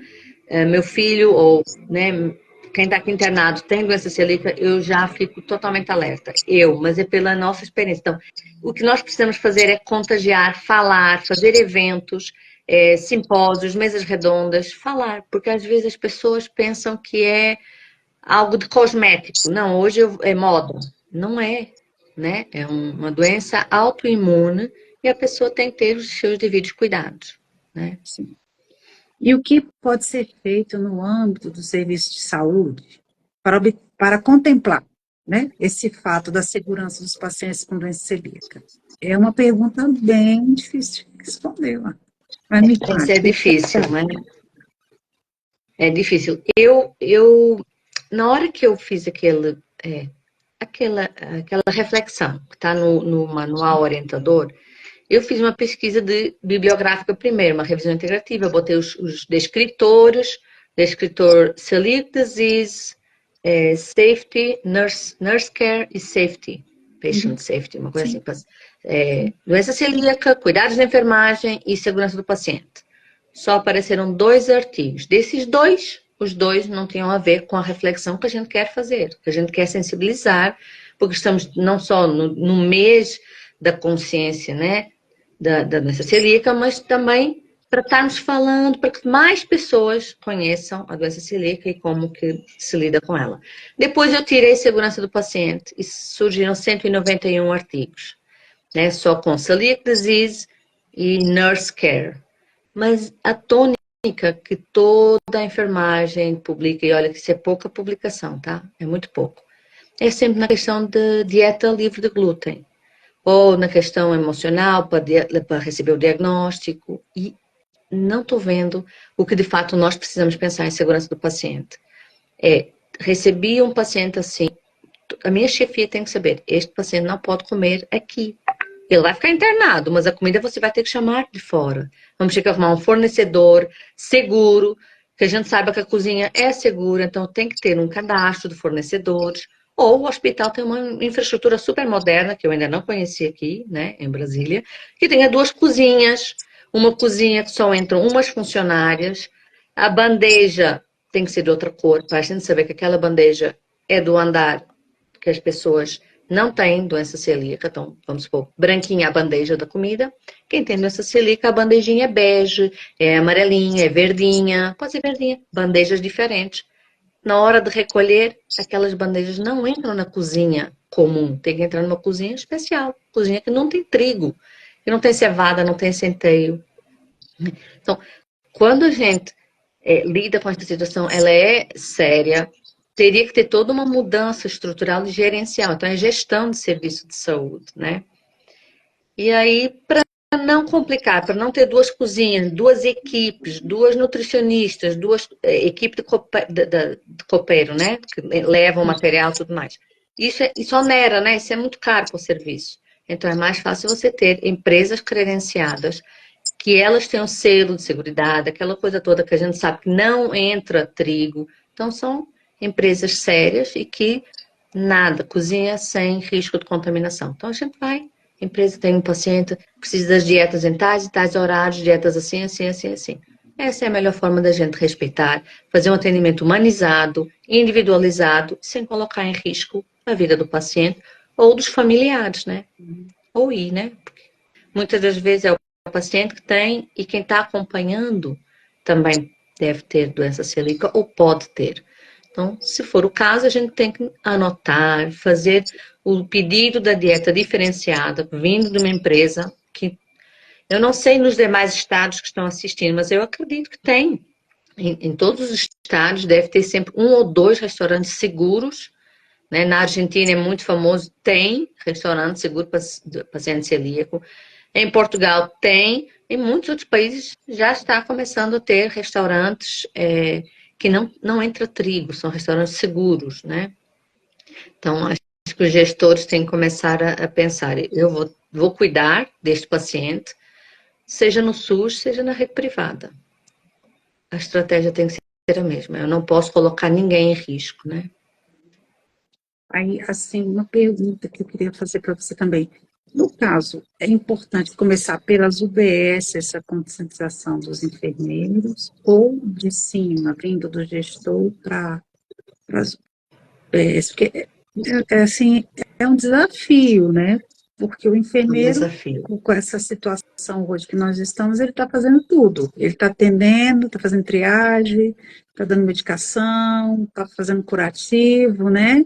[SPEAKER 3] meu filho ou, né, quem está aqui internado tem doença celíaca, eu já fico totalmente alerta. Mas é pela nossa experiência. Então, o que nós precisamos fazer é contagiar, falar, fazer eventos, simpósios, mesas redondas, falar, porque às vezes as pessoas pensam que é algo de cosmético. Não, hoje é moda. Não é, né? É uma doença autoimune e a pessoa tem que ter os seus devidos cuidados, né?
[SPEAKER 1] Sim. E o que pode ser feito no âmbito do serviço de saúde para contemplar, né, esse fato da segurança dos pacientes com doença celíaca? É uma pergunta bem difícil de responder, mas me
[SPEAKER 3] Isso
[SPEAKER 1] fale.
[SPEAKER 3] é difícil, né? É difícil. Na hora que eu fiz aquela reflexão que está no manual orientador, eu fiz uma pesquisa bibliográfica primeiro, uma revisão integrativa. Eu botei os descritores, descritor Celiac Disease, Safety, nurse Care e Safety, Patient
[SPEAKER 1] Uhum.
[SPEAKER 3] Safety, uma coisa
[SPEAKER 1] Sim.
[SPEAKER 3] assim. Doença celíaca, cuidados da enfermagem e segurança do paciente. Só apareceram 2 artigos. Desses 2, os 2 não tinham a ver com a reflexão que a gente quer fazer, que a gente quer sensibilizar, porque estamos não só no mês da consciência, né, da doença celíaca, mas também para estarmos falando, para que mais pessoas conheçam a doença celíaca e como que se lida com ela. Depois eu tirei segurança do paciente e surgiram 191 artigos, né, só com celiac disease e nurse care. Mas a tônica que toda a enfermagem publica, e olha que isso é pouca publicação, tá? É muito pouco. É sempre na questão de dieta livre de glúten, ou na questão emocional, para receber o diagnóstico, e não estou vendo o que de fato nós precisamos pensar em segurança do paciente. Recebi um paciente assim, a minha chefia tem que saber, este paciente não pode comer aqui. Ele vai ficar internado, mas a comida você vai ter que chamar de fora. Vamos ter que arrumar um fornecedor seguro, que a gente saiba que a cozinha é segura, então tem que ter um cadastro de fornecedores. Ou o hospital tem uma infraestrutura super moderna, que eu ainda não conheci aqui, né, em Brasília, que tenha 2 cozinhas, uma cozinha que só entram umas funcionárias, a bandeja tem que ser de outra cor, para a gente saber que aquela bandeja é do andar que as pessoas não têm doença celíaca, então vamos supor, branquinha a bandeja da comida. Quem tem doença celíaca, a bandejinha é bege, é amarelinha, é verdinha, pode ser verdinha, bandejas diferentes. Na hora de recolher, aquelas bandejas não entram na cozinha comum, tem que entrar numa cozinha especial, cozinha que não tem trigo, que não tem cevada, não tem centeio. Então, quando a gente lida com essa situação, ela é séria, teria que ter toda uma mudança estrutural e gerencial. Então, é gestão de serviço de saúde, né? E aí, para não complicar, para não ter 2 cozinhas, 2 equipes, 2 nutricionistas, 2 equipes de copeiro, né? Que levam material e tudo mais. Isso onera, né? Isso é muito caro para o serviço. Então, é mais fácil você ter empresas credenciadas que elas têm um selo de seguridade, aquela coisa toda que a gente sabe que não entra trigo. Então, são empresas sérias e que nada, cozinha sem risco de contaminação. Então, a gente vai, a empresa tem um paciente, precisa das dietas em tais e tais horários, dietas assim, assim, assim, assim. Essa é a melhor forma da gente respeitar, fazer um atendimento humanizado, individualizado, sem colocar em risco a vida do paciente ou dos familiares, né? Ou né? Porque muitas das vezes é o paciente que tem e quem está acompanhando também deve ter doença celíaca ou pode ter. Então, se for o caso, a gente tem que anotar, fazer o pedido da dieta diferenciada, vindo de uma empresa que eu não sei nos demais estados que estão assistindo, mas eu acredito que tem. Em todos os estados deve ter sempre 1 ou 2 restaurantes seguros, né? Na Argentina é muito famoso, tem restaurante seguro para paciente celíaco. Em Portugal tem, em muitos outros países já está começando a ter restaurantes que não entra trigo, são restaurantes seguros, né? Então, a que os gestores têm que começar a pensar, eu vou cuidar deste paciente, seja no SUS, seja na rede privada. A estratégia tem que ser a mesma. Eu não posso colocar ninguém em risco, né?
[SPEAKER 1] Aí, assim, uma pergunta que eu queria fazer para você também. No caso, é importante começar pelas UBS, essa conscientização dos enfermeiros, ou de cima, vindo do gestor para as UBS? Porque, assim, é um desafio, né? Porque o
[SPEAKER 3] É um
[SPEAKER 1] enfermeiro,
[SPEAKER 3] desafio.
[SPEAKER 1] com essa situação hoje que nós estamos, ele está fazendo tudo. Ele está atendendo, está fazendo triagem, está dando medicação, está fazendo curativo, né?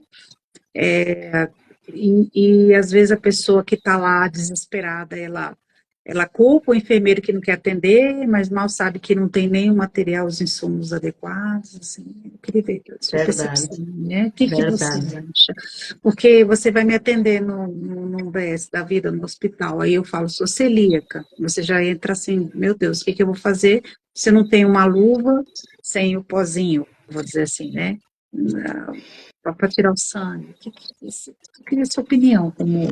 [SPEAKER 1] E às vezes a pessoa que está lá desesperada, ela culpa o enfermeiro que não quer atender, mas mal sabe que não tem nem o material, os insumos adequados, assim. Eu queria ver a sua
[SPEAKER 3] Verdade,
[SPEAKER 1] percepção, né? O que você
[SPEAKER 3] verdade.
[SPEAKER 1] acha? Porque você vai me atender no UBS da vida, no hospital, aí eu falo, sou celíaca, você já entra assim, meu Deus, o que eu vou fazer se eu não tenho uma luva sem o pozinho, vou dizer assim, né? Para tirar o sangue. Eu queria a sua opinião como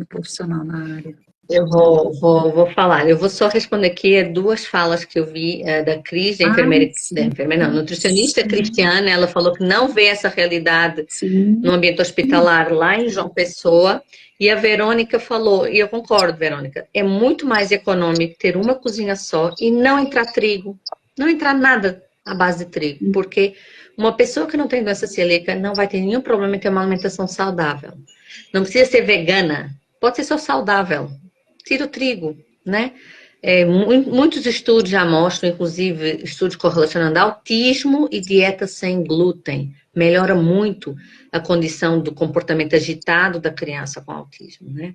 [SPEAKER 1] profissional na área.
[SPEAKER 3] Eu vou falar. Eu vou só responder aqui a duas falas que eu vi da Cris,
[SPEAKER 1] Ah,
[SPEAKER 3] da
[SPEAKER 1] sim,
[SPEAKER 3] enfermeira, não, nutricionista
[SPEAKER 1] sim,
[SPEAKER 3] Cristiana. Ela falou que não vê essa realidade
[SPEAKER 1] sim,
[SPEAKER 3] no ambiente hospitalar lá em João Pessoa. E a Verônica falou, e eu concordo, Verônica, é muito mais econômico ter uma cozinha só e não entrar trigo, não entrar nada à base de trigo, porque uma pessoa que não tem doença celíaca não vai ter nenhum problema em ter uma alimentação saudável. Não precisa ser vegana, pode ser só saudável. Tira o trigo, né? Muitos estudos já mostram, inclusive estudos correlacionando autismo e dieta sem glúten. Melhora muito a condição do comportamento agitado da criança com autismo, né?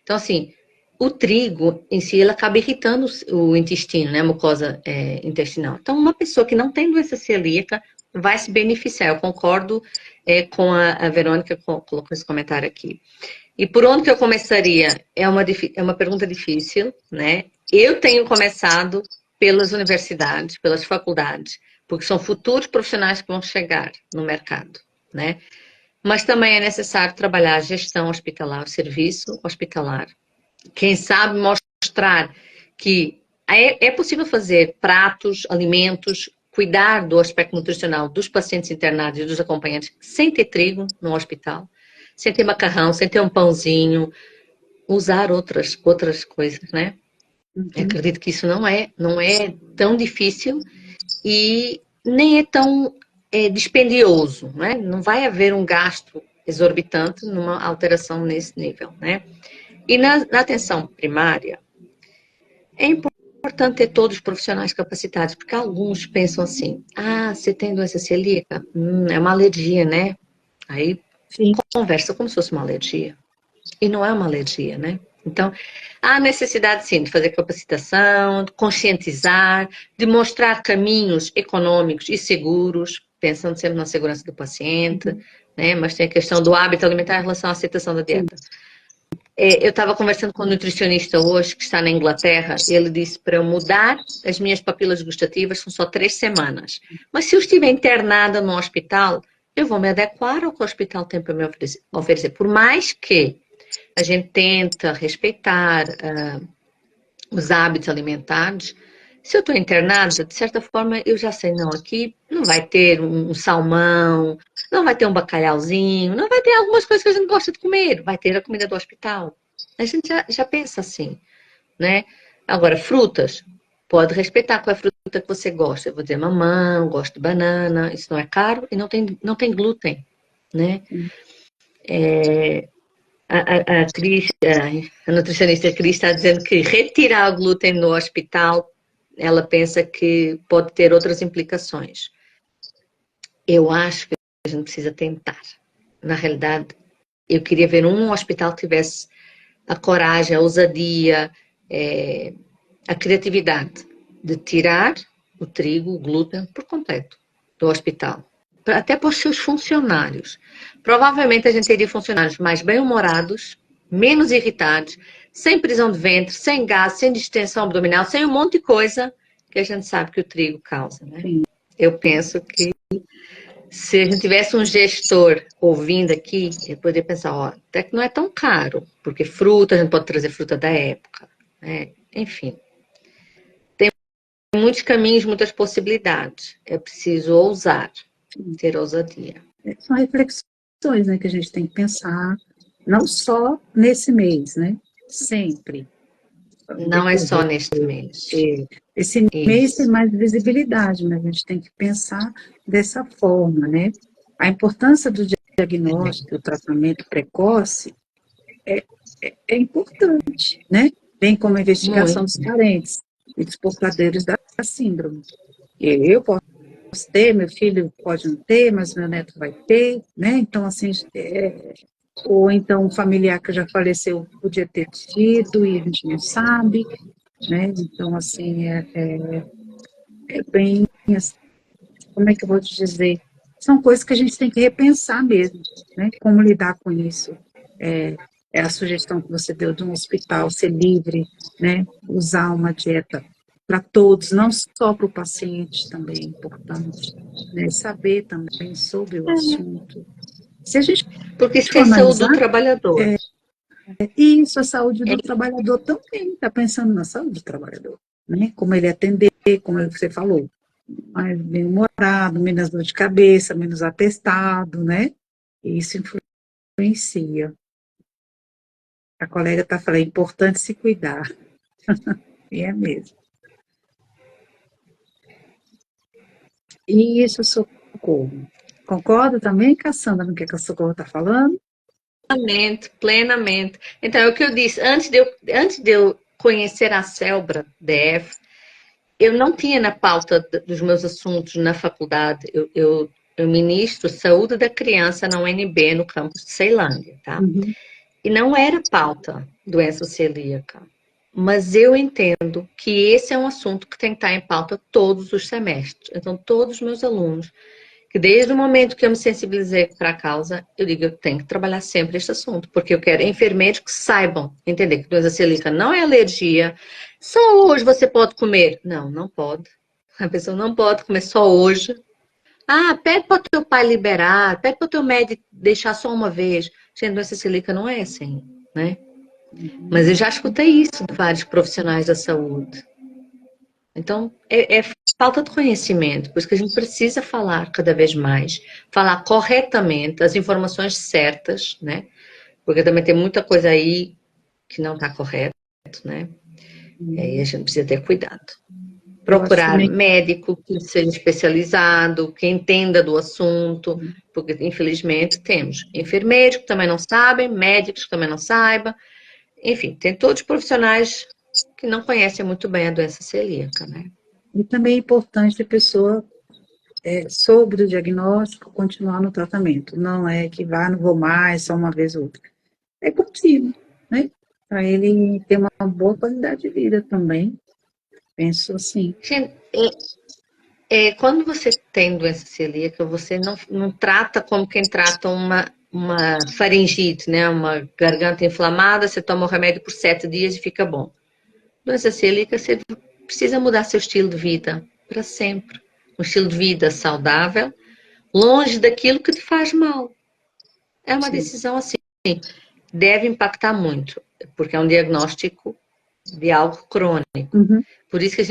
[SPEAKER 3] Então, assim, o trigo em si, ele acaba irritando o intestino, né? A mucosa intestinal. Então, uma pessoa que não tem doença celíaca vai se beneficiar. Eu concordo com a Verônica, colocou esse comentário aqui. E por onde que eu começaria? É uma pergunta difícil, né? Eu tenho começado pelas universidades, pelas faculdades, porque são futuros profissionais que vão chegar no mercado, né? Mas também é necessário trabalhar a gestão hospitalar, o serviço hospitalar. Quem sabe mostrar que é possível fazer pratos, alimentos, cuidar do aspecto nutricional dos pacientes internados e dos acompanhantes sem ter trigo no hospital, sem ter macarrão, sem ter um pãozinho, usar outras coisas, né? Eu
[SPEAKER 1] uhum,
[SPEAKER 3] acredito que isso não é tão difícil e nem é tão dispendioso, né? Não vai haver um gasto exorbitante numa alteração nesse nível, né? E na atenção primária, é importante ter todos os profissionais capacitados, porque alguns pensam assim, você tem doença celíaca? É uma alergia, né? Aí
[SPEAKER 1] sim,
[SPEAKER 3] conversa como se fosse uma alergia. E não é uma alergia, né? Então, há necessidade, sim, de fazer capacitação, de conscientizar, de mostrar caminhos econômicos e seguros, pensando sempre na segurança do paciente, né? Mas tem a questão do hábito alimentar em relação à aceitação da
[SPEAKER 1] sim,
[SPEAKER 3] dieta. Eu estava conversando com um nutricionista hoje, que está na Inglaterra, e ele disse para eu mudar as minhas papilas gustativas, são só 3 semanas. Mas se eu estiver internada no hospital, eu vou me adequar ao que o hospital tem para me oferecer. Por mais que a gente tenta respeitar os hábitos alimentares. Se eu estou internada, de certa forma, eu já sei, não, aqui não vai ter um salmão, não vai ter um bacalhauzinho, não vai ter algumas coisas que a gente gosta de comer, vai ter a comida do hospital. A gente já pensa assim, né? Agora, frutas, pode respeitar qual é a fruta que você gosta. Eu vou dizer mamão, gosto de banana, isso não é caro e não tem glúten, né?
[SPEAKER 1] sim.
[SPEAKER 3] A Cris, a nutricionista Cris está dizendo que retirar o glúten no hospital, ela pensa que pode ter outras implicações. Eu acho que a gente precisa tentar. Na realidade, eu queria ver um hospital que tivesse a coragem, a ousadia, a criatividade de tirar o trigo, o glúten, por completo do hospital. Até para os seus funcionários. Provavelmente a gente teria funcionários mais bem-humorados, menos irritados, sem prisão de ventre, sem gás, sem distensão abdominal, sem um monte de coisa que a gente sabe que o trigo causa, né?
[SPEAKER 1] Sim.
[SPEAKER 3] Eu penso que se a gente tivesse um gestor ouvindo aqui, ele poderia pensar, ó, até que não é tão caro, porque fruta, a gente pode trazer fruta da época, né? Enfim, tem muitos caminhos, muitas possibilidades. É preciso ousar, ter ousadia.
[SPEAKER 1] São reflexões, né, que a gente tem que pensar, não só nesse mês, né? Sempre.
[SPEAKER 3] Não é só
[SPEAKER 1] Decorrer.
[SPEAKER 3] neste mês.
[SPEAKER 1] Esse mês tem
[SPEAKER 3] Isso.
[SPEAKER 1] mais visibilidade, mas a gente tem que pensar dessa forma, né? A importância do diagnóstico, do tratamento precoce é importante, né? Bem como a investigação dos
[SPEAKER 3] Muito.
[SPEAKER 1] parentes e dos portadores da síndrome. Eu posso ter, meu filho pode não ter, mas meu neto vai ter, né? Então, assim, ou então um familiar que já faleceu podia ter tido e a gente não sabe, né? Então, assim, é bem, assim, como é que eu vou te dizer? São coisas que a gente tem que repensar mesmo, né? Como lidar com isso. É a sugestão que você deu de um hospital ser livre, né? Usar uma dieta para todos, não só para o paciente, também é importante, né? Saber também sobre o assunto. Se a gente
[SPEAKER 3] Porque isso
[SPEAKER 1] for
[SPEAKER 3] é saúde do
[SPEAKER 1] analisar,
[SPEAKER 3] trabalhador.
[SPEAKER 1] isso, a saúde
[SPEAKER 3] É,
[SPEAKER 1] do trabalhador também, está pensando na saúde do trabalhador, né? Como ele atender, como você falou, mais bem-humorado, menos dor de cabeça, menos atestado, né? Isso influencia. A colega está falando, é importante se cuidar, e é mesmo. E isso, Socorro. Concorda também, Cassandra, no que a Socorro está falando?
[SPEAKER 3] plenamente, plenamente. Então, é o que eu disse, antes de eu conhecer a Celbra DF, eu não tinha na pauta dos meus assuntos na faculdade, eu ministro saúde da criança na UNB, no campus de Ceilândia, tá?
[SPEAKER 1] Uhum.
[SPEAKER 3] E não era pauta doença celíaca. Mas eu entendo que esse é um assunto que tem que estar em pauta todos os semestres. Então, todos os meus alunos, que desde o momento que eu me sensibilizei para a causa, eu digo, eu tenho que trabalhar sempre este assunto, porque eu quero enfermeiros que saibam entender que doença celíaca não é alergia, só hoje você pode comer. Não, não pode. A pessoa não pode comer só hoje. Ah, pede para o teu pai liberar, pede para o teu médico deixar só uma vez. Gente, doença celíaca não é assim, né? Mas eu já escutei isso de vários profissionais da saúde. Então, é falta de conhecimento, por isso que a gente precisa falar cada vez mais, falar corretamente, as informações certas, né? Porque também tem muita coisa aí que não está correto, né? E aí a gente precisa ter cuidado.
[SPEAKER 1] Eu acho
[SPEAKER 3] Procurar
[SPEAKER 1] também
[SPEAKER 3] médico que seja especializado, que entenda do assunto, porque infelizmente temos enfermeiros que também não sabem, médicos que também não saibam, enfim, tem todos os profissionais que não conhecem muito bem a doença celíaca, né?
[SPEAKER 1] e também é importante a pessoa, sobre o diagnóstico, continuar no tratamento. Não é que vá, não vou mais, só uma vez ou outra. É contínuo, né? Para ele ter uma boa qualidade de vida também. Penso assim.
[SPEAKER 3] Gente, quando você tem doença celíaca, você não trata como quem trata uma faringite, né? Uma garganta inflamada, você toma o remédio por 7 dias e fica bom. Doença celíaca, você precisa mudar seu estilo de vida para sempre. Um estilo de vida saudável, longe daquilo que te faz mal. É uma
[SPEAKER 1] Sim.
[SPEAKER 3] decisão assim, deve impactar muito, porque é um diagnóstico de algo crônico.
[SPEAKER 1] Uhum.
[SPEAKER 3] Por isso que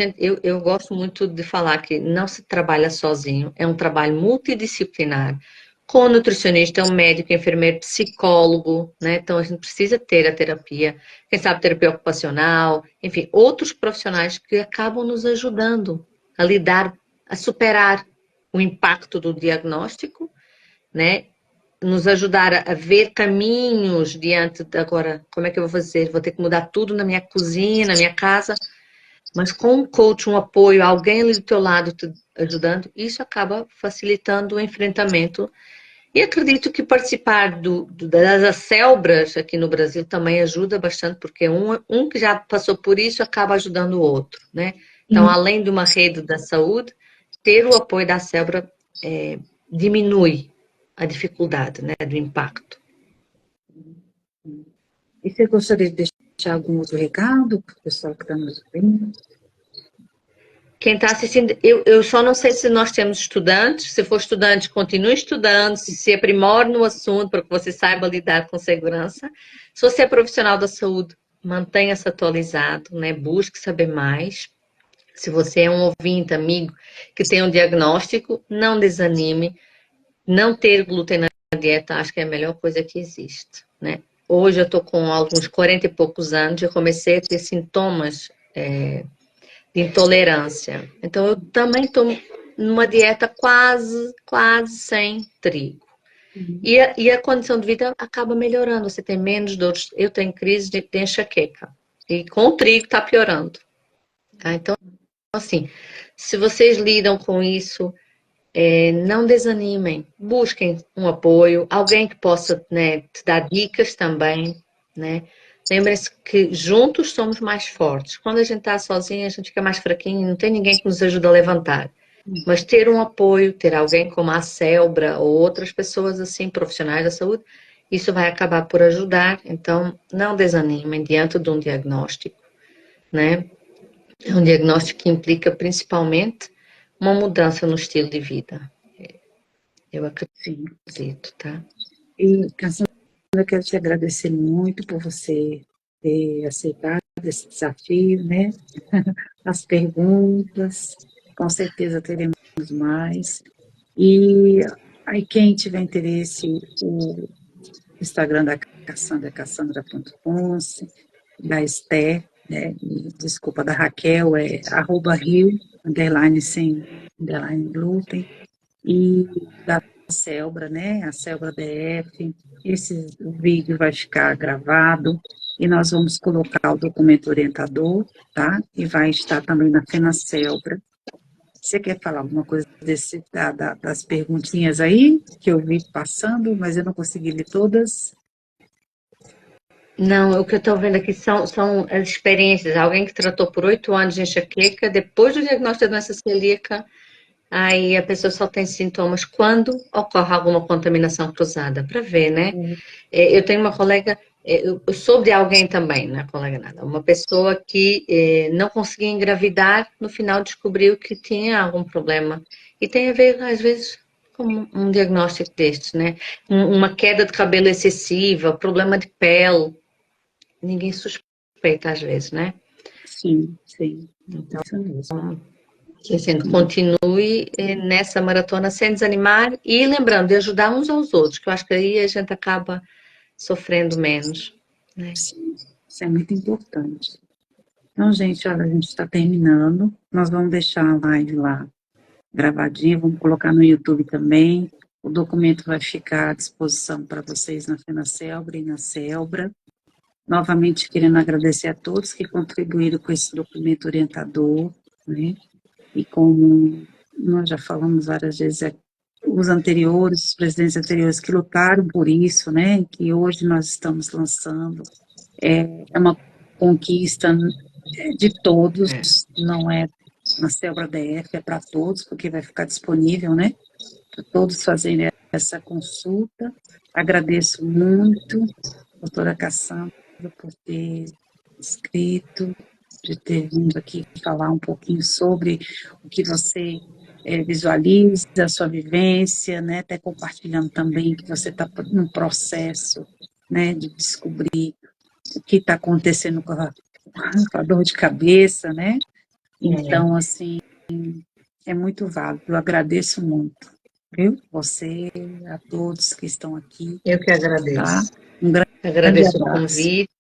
[SPEAKER 3] eu gosto muito de falar que não se trabalha sozinho, é um trabalho multidisciplinar, com nutricionista, um médico, enfermeiro, psicólogo, né? Então a gente precisa ter a terapia, quem sabe terapia ocupacional, enfim, outros profissionais que acabam nos ajudando a lidar, a superar o impacto do diagnóstico, né? Nos ajudar a ver caminhos diante de agora, como é que eu vou fazer? Vou ter que mudar tudo na minha cozinha, na minha casa, mas com um coach, um apoio, alguém ali do teu lado te ajudando, isso acaba facilitando o enfrentamento. E acredito que participar das Acelbras aqui no Brasil também ajuda bastante, porque um que já passou por isso acaba ajudando o outro, né? Então,
[SPEAKER 1] Sim.
[SPEAKER 3] além de uma rede da saúde, ter o apoio da Acelbra diminui a dificuldade, né, do impacto.
[SPEAKER 1] E você gostaria de deixar algum outro recado para o pessoal que está nos ouvindo?
[SPEAKER 3] Quem está assistindo, eu só não sei se nós temos estudantes. Se for estudante, continue estudando, se aprimore no assunto para que você saiba lidar com segurança. Se você é profissional da saúde, mantenha-se atualizado, né? Busque saber mais. Se você é um ouvinte, amigo, que tem um diagnóstico, não desanime. Não ter glúten na dieta, acho que é a melhor coisa que existe, né? Hoje eu estou com alguns 40 e poucos anos, eu comecei a ter sintomas de intolerância. Então, eu também estou numa dieta quase sem trigo. E a condição de vida acaba melhorando, você tem menos dores. Eu tenho crise de enxaqueca. E com o trigo está piorando. Tá? Então, assim, se vocês lidam com isso, não desanimem. Busquem um apoio, alguém que possa, né, te dar dicas também, né? Lembrem-se que juntos somos mais fortes. Quando a gente está sozinho, a gente fica mais fraquinho, não tem ninguém que nos ajude a levantar. Mas ter um apoio, ter alguém como a Célbra ou outras pessoas assim, profissionais da saúde, isso vai acabar por ajudar. Então, não desanimem diante de um diagnóstico, né? É um diagnóstico que implica principalmente uma mudança no estilo de vida. Eu acredito, tá?
[SPEAKER 1] E, Cassandra, eu quero te agradecer muito por você ter aceitado esse desafio, né? As perguntas, com certeza teremos mais. E aí, quem tiver interesse, o Instagram da Cassandra é cassandra.ponce, da Esther, né? Desculpa, da Raquel é @rio, sem glúten, e da Célbra, né? A Célbra BF. Esse vídeo vai ficar gravado e nós vamos colocar o documento orientador, tá? E vai estar também na FenaCélbra. Você quer falar alguma coisa das perguntinhas aí, que eu vi passando, mas eu não consegui ler todas?
[SPEAKER 3] Não, o que eu estou vendo aqui são as experiências. Alguém que tratou por 8 anos de enxaqueca, depois do diagnóstico da doença celíaca, aí a pessoa só tem sintomas quando ocorre alguma contaminação cruzada, para ver, né? Eu tenho uma colega, eu soube de alguém também, não é colega nada, uma pessoa que não conseguia engravidar, no final descobriu que tinha algum problema. E tem a ver, às vezes, com um diagnóstico destes, né? Uma queda de cabelo excessiva, problema de pele. Ninguém suspeita, às vezes, né?
[SPEAKER 1] Sim, sim.
[SPEAKER 3] Então,
[SPEAKER 1] Isso mesmo.
[SPEAKER 3] que assim, continue nessa maratona sem desanimar e lembrando de ajudar uns aos outros, que eu acho que aí a gente acaba sofrendo menos, né?
[SPEAKER 1] Sim, isso é muito importante. Então, gente, olha, a gente está terminando. Nós vamos deixar a live lá gravadinha, vamos colocar no YouTube também. O documento vai ficar à disposição para vocês na FenaCélbra e na Célbra. Novamente, querendo agradecer a todos que contribuíram com esse documento orientador, né? E como nós já falamos várias vezes, os anteriores, os presidentes anteriores que lutaram por isso, né? Que hoje nós estamos lançando. É uma conquista de todos, não é na Célbra DF, é para todos, porque vai ficar disponível, né? Para todos fazerem essa consulta. Agradeço muito, doutora Cassandra, por ter escrito, de ter vindo aqui falar um pouquinho sobre o que você visualiza, a sua vivência, né? Até compartilhando também que você está num processo, né, de descobrir o que está acontecendo com a dor de cabeça, né? Então, assim, é muito válido. Eu agradeço muito, viu? Você, a todos que estão aqui.
[SPEAKER 3] Eu que agradeço.
[SPEAKER 1] Tá? Um grande
[SPEAKER 3] Agradeço o
[SPEAKER 1] abraço.
[SPEAKER 3] convite.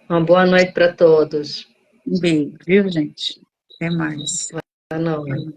[SPEAKER 3] Uma boa noite para todos.
[SPEAKER 1] Um beijo, viu, gente? Até mais.
[SPEAKER 3] Boa noite.